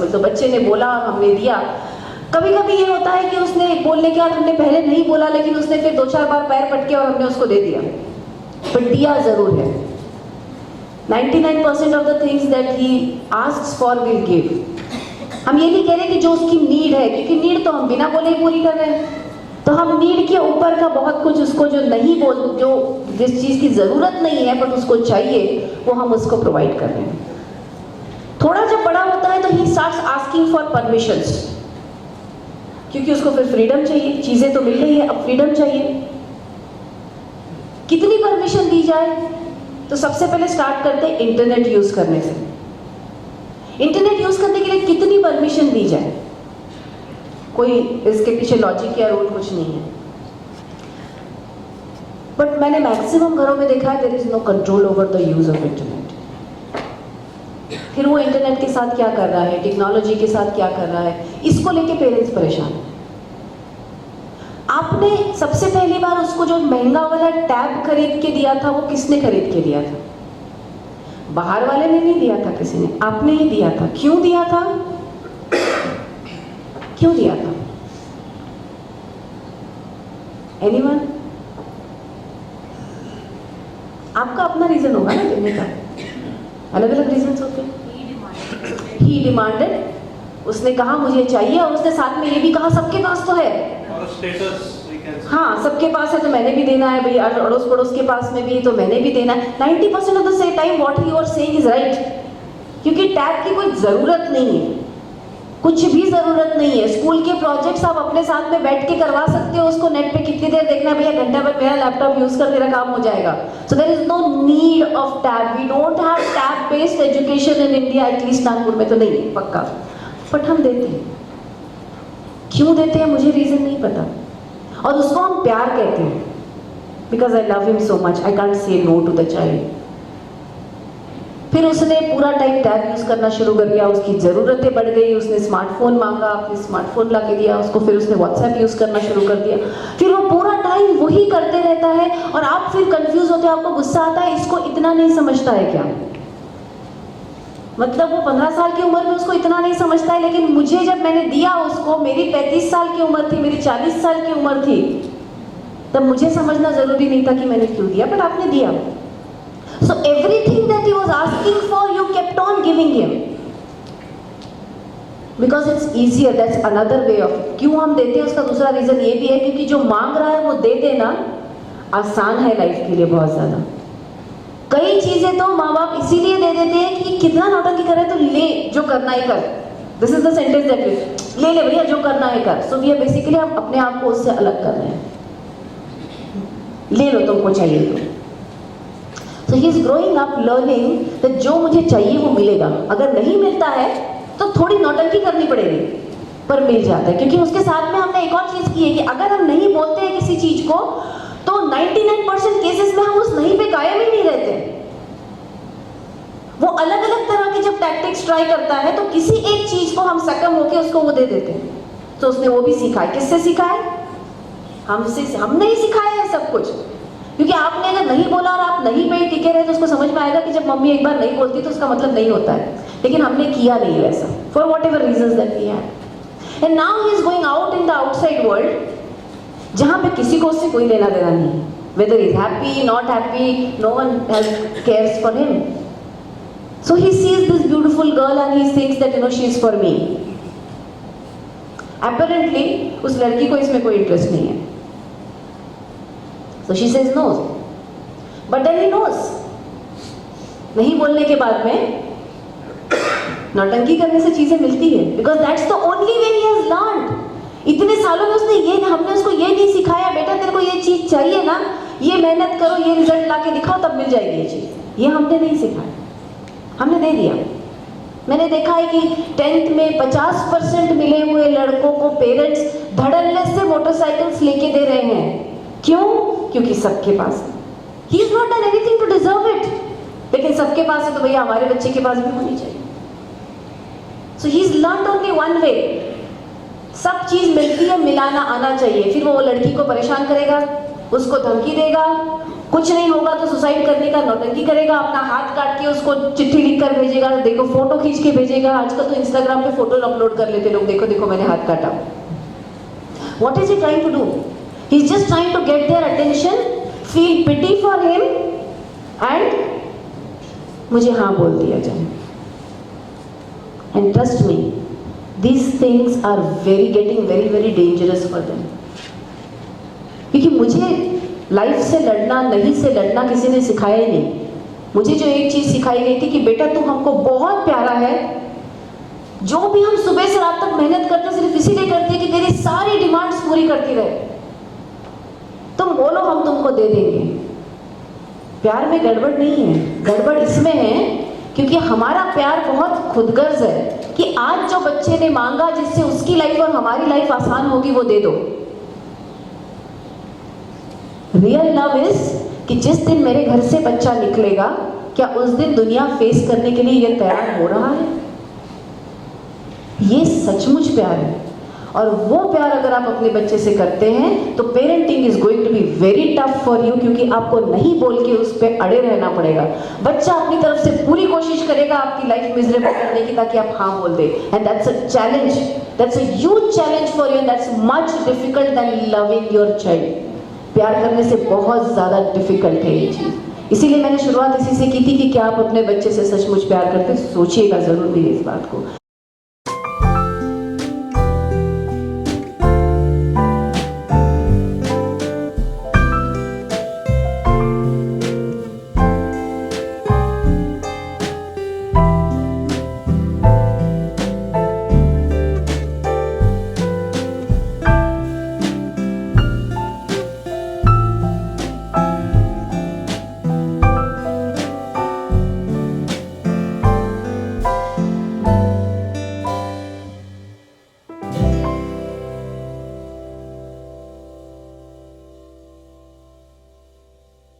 तो बच्चे ने बोला, हमने दिया। कभी कभी ये होता है कि उसने बोलने के बाद हमने पहले नहीं बोला, लेकिन उसने फिर 2-4 बार पैर पटके और हमने उसको दे दिया, बट दिया जरूर है। 99% of the things that he asks for will give. हम ये नहीं कह रहे कि जो उसकी नीड है, क्योंकि नीड तो हम बिना बोले ही पूरी कर रहे हैं। तो हम नीड के ऊपर का बहुत कुछ उसको जो नहीं बोल, जो जिस चीज की जरूरत नहीं है बट उसको चाहिए, वो हम उसको प्रोवाइड कर रहे हैं। थोड़ा जब बड़ा होता है तो he starts asking for permissions, क्योंकि उसको फिर फ्रीडम चाहिए। चीजें तो मिल रही है, अब फ्रीडम चाहिए। कितनी परमिशन दी जाए? तो सबसे पहले स्टार्ट करते हैं इंटरनेट यूज करने से। इंटरनेट यूज करने के लिए कितनी परमिशन दी जाए? कोई इसके पीछे लॉजिक या रूल कुछ नहीं है, बट मैंने मैक्सिमम घरों में देखा है there is no control over the use of internet. फिर वो इंटरनेट के साथ क्या कर रहा है, टेक्नोलॉजी के साथ क्या कर रहा है, इसको लेके पेरेंट्स परेशान हैं। आपने सबसे पहली बार उसको जो महंगा वाला टैब खरीद के दिया था, वो किसने खरीद के दिया था? बाहर वाले ने नहीं दिया था, किसी ने, आपने ही दिया था। क्यों दिया था? क्यों दिया था? एनीवन? आपका अपना रीजन होगा ना देने का, अलग अलग रीजन होते हैं। ही डिमांडेड, उसने कहा मुझे चाहिए, और उसने साथ में ये भी कहा सबके पास तो है, और स्टेटस, हाँ सबके पास है तो मैंने भी देना है भाई, अड़ोस पड़ोस के पास में भी है तो मैंने भी देना है। 90% of the time what you are saying is right, क्योंकि टैब की कोई जरूरत नहीं है, कुछ भी जरूरत नहीं है। स्कूल के प्रोजेक्ट्स आप अपने साथ में बैठ के करवा सकते हो, उसको नेट पे कितनी देर देखना है, भैया घंटा भर मेरा लैपटॉप यूज कर मेरा काम हो जाएगा। So there is no need of tab. We don't have tab based education in India, at least Nagpur में तो नहीं है पक्का, बट हम देते हैं। क्यों देते हैं मुझे रीजन नहीं पता, और उसको हम प्यार कहते हैं, because I love him so much, I can't say no to the child. फिर उसने पूरा टाइम टैब यूज करना शुरू कर दिया, उसकी जरूरतें बढ़ गई, उसने स्मार्टफोन मांगा, आपने स्मार्टफोन ला के दिया उसको, फिर उसने व्हाट्सएप यूज करना शुरू कर दिया, फिर वो पूरा टाइम वही करते रहता है, और आप फिर कंफ्यूज होते हो, आपको गुस्सा आता है, इसको इतना नहीं समझता है क्या? मतलब वो 15 साल की उम्र में उसको इतना नहीं समझता है, लेकिन मुझे जब मैंने दिया उसको, मेरी 35 साल की उम्र थी, मेरी 40 साल की उम्र थी, तब मुझे समझना जरूरी नहीं था कि मैंने क्यों दिया, बट आपने दिया। So everything that he was asking for, you kept on giving him, because it's easier. That's another way of it. क्यों हम देते हैं उसका दूसरा रीजन ये भी है, क्योंकि जो मांग रहा है वो दे देना आसान है लाइफ के लिए बहुत ज्यादा। कई चीजें तो माँ बाप इसीलिए दे देते हैं कि कितना नौटंकी कर रहे तो ले, जो करना है कर। This is the sentence that is, ले ले भैया जो करना है कर। सो वी आर बेसिकली हम अपने आप को उससे अलग कर रहे हैं, ले लो तुमको चाहिए तो। So he is growing up learning that जो मुझे चाहिए वो मिलेगा, अगर नहीं मिलता है तो थोड़ी नौटंकी करनी पड़ेगी, पर मिल जाता है। क्योंकि उसके साथ में हमने एक और चीज की है कि अगर हम नहीं बोलते हैं किसी चीज को, तो 99% केसेस में हम उस नहीं पे कायम ही नहीं रहते। वो अलग अलग तरह के जब टैक्टिक्स ट्राई करता है, तो किसी एक चीज को हम सकम होके उसको वो दे देते हैं। तो उसने वो भी सीखा है। किससे सीखा है? हमसे। हमने ही सिखाया है सब कुछ, क्योंकि आपने अगर नहीं बोला और आप नहीं पे टिके रहे, तो उसको समझ में आएगा कि जब मम्मी एक बार नहीं बोलती तो उसका मतलब नहीं होता है, लेकिन हमने किया नहीं वैसा, for whatever reasons that we had. And now he is going out in the outside world, जहां पे किसी को उससे कोई लेना देना नहीं है, weather is happy not happy, no one cares for him. So he sees this beautiful girl and he thinks that you know she is for me. Apparently उस लड़की को इसमें कोई इंटरेस्ट नहीं है। So she says no, but then he knows. नहीं बोलने के बाद में नौटंकी करने से चीजें मिलती है, because that's the only way he has learned. इतने सालों में उसने ये, हमने उसको ये नहीं सिखाया, बेटा तेरे को ये चीज चाहिए ना, ये मेहनत करो, ये रिजल्ट ला के दिखाओ तब मिल जाएगी ये चीज। ये हमने नहीं सिखाया, हमने दे दिया। मैंने देखा है कि 10th में 50% मिले हुए लड़कों को पेरेंट्स धड़ल्ले से मोटरसाइकिल्स लेके दे रहे हैं। क्यों? क्योंकि सबके पास है। He has not done anything to deserve it, लेकिन सबके पास है तो भैया हमारे बच्चे के पास भी होनी चाहिए। So he has learned only one way. सब चीज मिलती है, मिलाना आना चाहिए। फिर वो लड़की को परेशान करेगा, उसको धमकी देगा, कुछ नहीं होगा तो सुसाइड करने का नौटंकी करेगा, अपना हाथ काट के उसको चिट्ठी लिख कर भेजेगा, देखो फोटो खींच के भेजेगा। आजकल तो इंस्टाग्राम पे फोटो अपलोड कर लेते लोग, देखो देखो मैंने हाथ काटा। What is he trying to do? He's just trying to get their attention, feel pity for him, and मुझे हाँ बोल दिया जाए। And trust me, these things are getting very dangerous for them. क्योंकि मुझे लाइफ से लड़ना, नहीं से लड़ना किसी ने सिखाया ही नहीं। मुझे जो एक चीज सिखाई गई थी कि बेटा तू हमको बहुत प्यारा है, जो भी हम सुबह से रात तक मेहनत करते सिर्फ इसीलिए करते हैं कि तेरी सारी डिमांड्स पूरी करती रहे, तुम बोलो हम तुमको दे देंगे। प्यार में गड़बड़ नहीं है, गड़बड़ इसमें है क्योंकि हमारा प्यार बहुत खुदगर्ज है कि आज जो बच्चे ने मांगा जिससे उसकी लाइफ और हमारी लाइफ आसान होगी वो दे दो। रियल लव इज कि जिस दिन मेरे घर से बच्चा निकलेगा, क्या उस दिन दुनिया फेस करने के लिए ये तैयार हो रहा है? ये सचमुच प्यार है। और वो प्यार अगर आप अपने बच्चे से करते हैं तो parenting is going to be very tough for you, क्योंकि आपको नहीं बोल के उस पर अड़े रहना पड़ेगा। बच्चा अपनी तरफ से पूरी कोशिश करेगा आपकी लाइफ मिजरेबल करने की ताकि आप हाँ बोल दे, and that's a challenge, that's a huge challenge for you, and that's much difficult than loving your child. प्यार करने से बहुत ज़्यादा डिफिकल्ट है ये चीज़। इसीलिए मैंने शुरुआत इसी से की थी कि क्या आप अपने बच्चे से सचमुच प्यार करते, सोचिएगा ज़रूर मेरी इस बात को।